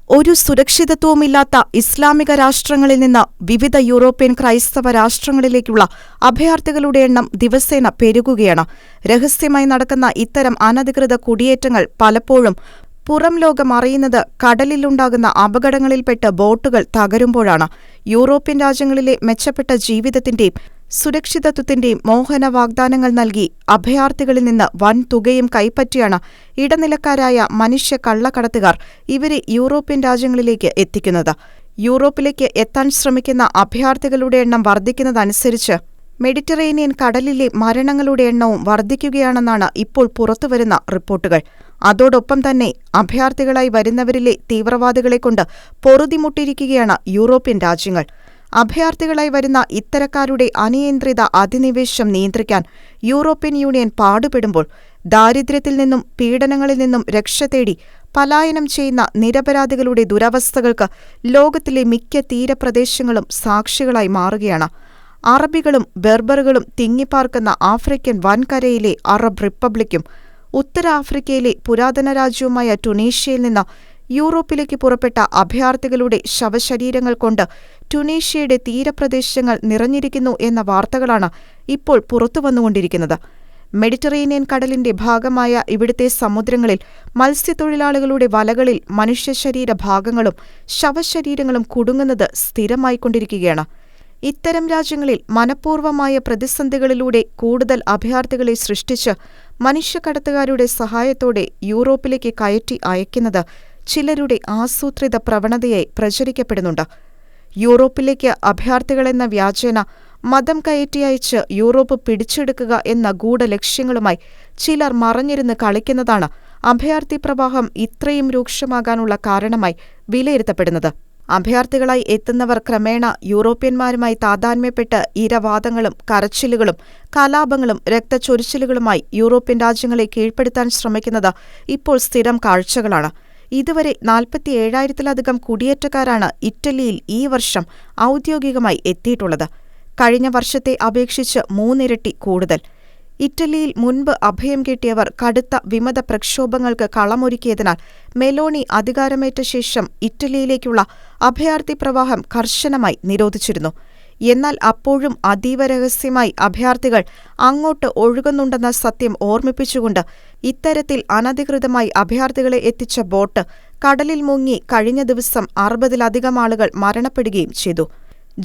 ഒരു സുരക്ഷിതത്വവുമില്ലാത്ത ഇസ്ലാമിക രാഷ്ട്രങ്ങളിൽ നിന്ന് വിവിധ യൂറോപ്യൻ ക്രൈസ്തവ രാഷ്ട്രങ്ങളിലേക്കുള്ള അഭയാർത്ഥികളുടെ എണ്ണം ദിവസേന പെരുകുകയാണ്. രഹസ്യമായി നടക്കുന്ന ഇത്തരം അനധികൃത കുടിയേറ്റങ്ങൾ പലപ്പോഴും പുറം ലോകം അറിയുന്നത് കടലിലുണ്ടാകുന്ന അപകടങ്ങളിൽപ്പെട്ട് ബോട്ടുകൾ തകരുമ്പോഴാണ്. യൂറോപ്യൻ രാജ്യങ്ങളിലെ മെച്ചപ്പെട്ട ജീവിതത്തിന്റെയും സുരക്ഷിതത്വത്തിന്റെയും മോഹന വാഗ്ദാനങ്ങൾ നൽകി അഭയാർത്ഥികളിൽ നിന്ന് വൻ തുകയും കൈപ്പറ്റിയാണ് ഇടനിലക്കാരായ മനുഷ്യ കള്ളക്കടത്തുകാർ ഇവരെ യൂറോപ്യൻ രാജ്യങ്ങളിലേക്ക് എത്തിക്കുന്നത്. യൂറോപ്പിലേക്ക് എത്താൻ ശ്രമിക്കുന്ന അഭയാർത്ഥികളുടെ എണ്ണം വർദ്ധിക്കുന്നതനുസരിച്ച് മെഡിറ്ററേനിയൻ കടലിലെ മരണങ്ങളുടെ എണ്ണവും വർദ്ധിക്കുകയാണെന്നാണ് ഇപ്പോൾ പുറത്തുവരുന്ന റിപ്പോർട്ടുകൾ. അതോടൊപ്പം തന്നെ അഭയാർത്ഥികളായി വരുന്നവരിലെ തീവ്രവാദികളെക്കൊണ്ട് പൊറുതിമുട്ടിയിരിക്കുകയാണ് യൂറോപ്യൻ രാജ്യങ്ങൾ. അഭയാർത്ഥികളായി വരുന്ന ഇത്തരക്കാരുടെ അനിയന്ത്രിത അധിനിവേശം നിയന്ത്രിക്കാൻ യൂറോപ്യൻ യൂണിയൻ പാടുപെടുമ്പോൾ ദാരിദ്ര്യത്തിൽ നിന്നും പീഡനങ്ങളിൽ നിന്നും രക്ഷ തേടി പലായനം ചെയ്യുന്ന നിരപരാധികളുടെ ദുരവസ്ഥകൾക്ക് ലോകത്തിലെ മിക്ക തീരപ്രദേശങ്ങളും സാക്ഷികളായി മാറുകയാണ്. അറബികളും ബെർബറുകളും തിങ്ങിപ്പാർക്കുന്ന ആഫ്രിക്കൻ വൻകരയിലെ അറബ് റിപ്പബ്ലിക്കും ഉത്തരാഫ്രിക്കയിലെ പുരാതന രാജ്യവുമായ ടുണീഷ്യയിൽ നിന്ന് യൂറോപ്പിലേക്ക് പുറപ്പെട്ട അഭയാർത്ഥികളുടെ ശവശരീരങ്ങൾ കൊണ്ട് ടുണീഷ്യയുടെ തീരപ്രദേശങ്ങൾ നിറഞ്ഞിരിക്കുന്നു എന്ന വാർത്തകളാണ് ഇപ്പോൾ പുറത്തുവന്നുകൊണ്ടിരിക്കുന്നത്. മെഡിറ്ററേനിയൻ കടലിന്റെ ഭാഗമായ ഇവിടുത്തെ സമുദ്രങ്ങളിൽ മത്സ്യത്തൊഴിലാളികളുടെ വലകളിൽ മനുഷ്യശരീര ഭാഗങ്ങളും ശവശരീരങ്ങളും കുടുങ്ങുന്നത് സ്ഥിരമായിക്കൊണ്ടിരിക്കുകയാണ്. ഇത്തരം രാജ്യങ്ങളിൽ മനഃപൂർവമായ പ്രതിസന്ധികളിലൂടെ കൂടുതൽ അഭയാർത്ഥികളെ സൃഷ്ടിച്ച് മനുഷ്യക്കടത്തുകാരുടെ സഹായത്തോടെ യൂറോപ്പിലേക്ക് കയറ്റി അയക്കുന്നത് ചിലരുടെ ആസൂത്രിത പ്രവണതയായി പ്രചരിക്കപ്പെടുന്നുണ്ട്. യൂറോപ്പിലേക്ക് അഭയാർത്ഥികളെന്ന വ്യാജേന മതം കയറ്റി അയച്ച് യൂറോപ്പ് പിടിച്ചെടുക്കുക എന്ന ഗൂഢലക്ഷ്യങ്ങളുമായി ചിലർ മറഞ്ഞിരുന്ന് കളിക്കുന്നതാണ് അഭയാർത്ഥി പ്രവാഹം ഇത്രയും രൂക്ഷമാകാനുള്ള കാരണമായി വിലയിരുത്തപ്പെടുന്നത്. അഭയാർത്ഥികളായി എത്തുന്നവർ ക്രമേണ യൂറോപ്യന്മാരുമായി താതാത്മ്യപ്പെട്ട് ഇരവാദങ്ങളും കരച്ചിലുകളും കലാപങ്ങളും രക്തച്ചൊരിച്ചിലുകളുമായി യൂറോപ്യൻ രാജ്യങ്ങളെ കീഴ്പ്പെടുത്താൻ ശ്രമിക്കുന്നത് ഇപ്പോൾ സ്ഥിരം കാഴ്ചകളാണ്. ഇതുവരെ 47,000-ലധികം കുടിയേറ്റക്കാരാണ് ഇറ്റലിയിൽ ഈ വർഷം ഔദ്യോഗികമായി എത്തിയിട്ടുള്ളത്. കഴിഞ്ഞ വർഷത്തെ അപേക്ഷിച്ച് 3 ഇരട്ടി കൂടുതൽ. ഇറ്റലിയിൽ മുൻപ് അഭയം കിട്ടിയവർ കടുത്ത വിമത പ്രക്ഷോഭങ്ങൾക്ക് കളമൊരുക്കിയതിനാൽ മെലോണി അധികാരമേറ്റ ശേഷം ഇറ്റലിയിലേക്കുള്ള അഭയാർത്ഥി പ്രവാഹം കർശനമായി നിരോധിച്ചിരുന്നു. എന്നാൽ അപ്പോഴും അതീവ രഹസ്യമായി അഭയാർത്ഥികൾ അങ്ങോട്ട് ഒഴുകുന്നുണ്ടെന്ന സത്യം ഓർമ്മിപ്പിച്ചുകൊണ്ട് ഇത്തരത്തിൽ അനധികൃതമായി അഭയാർത്ഥികളെ എത്തിച്ച ബോട്ട് കടലിൽ മുങ്ങി കഴിഞ്ഞ ദിവസം 60-ലധികം ആളുകൾ മരണപ്പെടുകയും ചെയ്തു.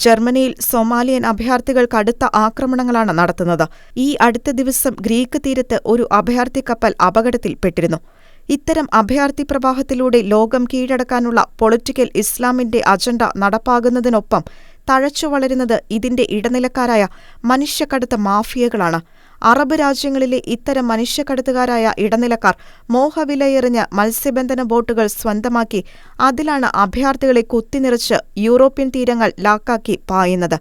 ജർമ്മനിയിൽ സൊമാലിയൻ അഭയാർത്ഥികൾ കടുത്ത ആക്രമണങ്ങളാണ് നടത്തുന്നത്. ഈ അടുത്ത ദിവസം ഗ്രീക്ക് തീരത്ത് ഒരു അഭയാർത്ഥി കപ്പൽ അപകടത്തിൽപ്പെട്ടിരുന്നു. ഇത്തരം അഭയാർത്ഥി പ്രവാഹത്തിലൂടെ ലോകം കീഴടക്കാനുള്ള പൊളിറ്റിക്കൽ ഇസ്ലാമിന്റെ അജണ്ട നടപ്പാകുന്നതിനൊപ്പം തഴച്ചു വളരുന്നത് ഇതിന്റെ ഇടനിലക്കാരായ മനുഷ്യക്കടത്ത് മാഫിയകളാണ്. അറബ് രാജ്യങ്ങളിലെ ഇത്തരം മനുഷ്യക്കടത്തുകാരായ ഇടനിലക്കാർ മോഹവിലയെറിഞ്ഞ് മത്സ്യബന്ധന ബോട്ടുകൾ സ്വന്തമാക്കി അതിലാണ് അഭയാർത്ഥികളെ കുത്തിനിറച്ച് യൂറോപ്യൻ തീരങ്ങൾ ലാക്കാക്കി പായുന്നത്.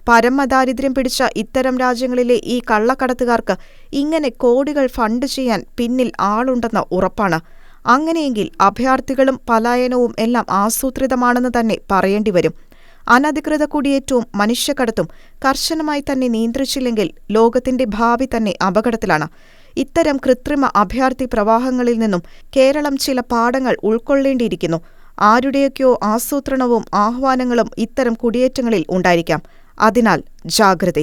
പരമദാരിദ്ര്യം പിടിച്ച ഇത്തരം രാജ്യങ്ങളിലെ ഈ കള്ളക്കടത്തുകാർക്ക് ഇങ്ങനെ കോടികൾ ഫണ്ട് ചെയ്യാൻ പിന്നിൽ ആളുണ്ടെന്ന് ഉറപ്പാണ്. അങ്ങനെയെങ്കിൽ അഭയാർത്ഥികളും പലായനവും എല്ലാം ആസൂത്രിതമാണെന്ന് തന്നെ പറയേണ്ടിവരും. അനധികൃത കുടിയേറ്റവും മനുഷ്യക്കടത്തും കർശനമായി തന്നെ നിയന്ത്രിച്ചില്ലെങ്കിൽ ലോകത്തിന്റെ ഭാവി തന്നെ അപകടത്തിലാണ്. ഇത്തരം കൃത്രിമ അഭയാർത്ഥി പ്രവാഹങ്ങളിൽ നിന്നും കേരളം ചില പാഠങ്ങൾ ഉൾക്കൊള്ളേണ്ടിയിരിക്കുന്നു. ആരുടെയൊക്കെയോ ആസൂത്രണവും ആഹ്വാനങ്ങളും ഇത്തരം കുടിയേറ്റങ്ങളിൽ ഉണ്ടായിരിക്കാം. അതിനാൽ ജാഗ്രത.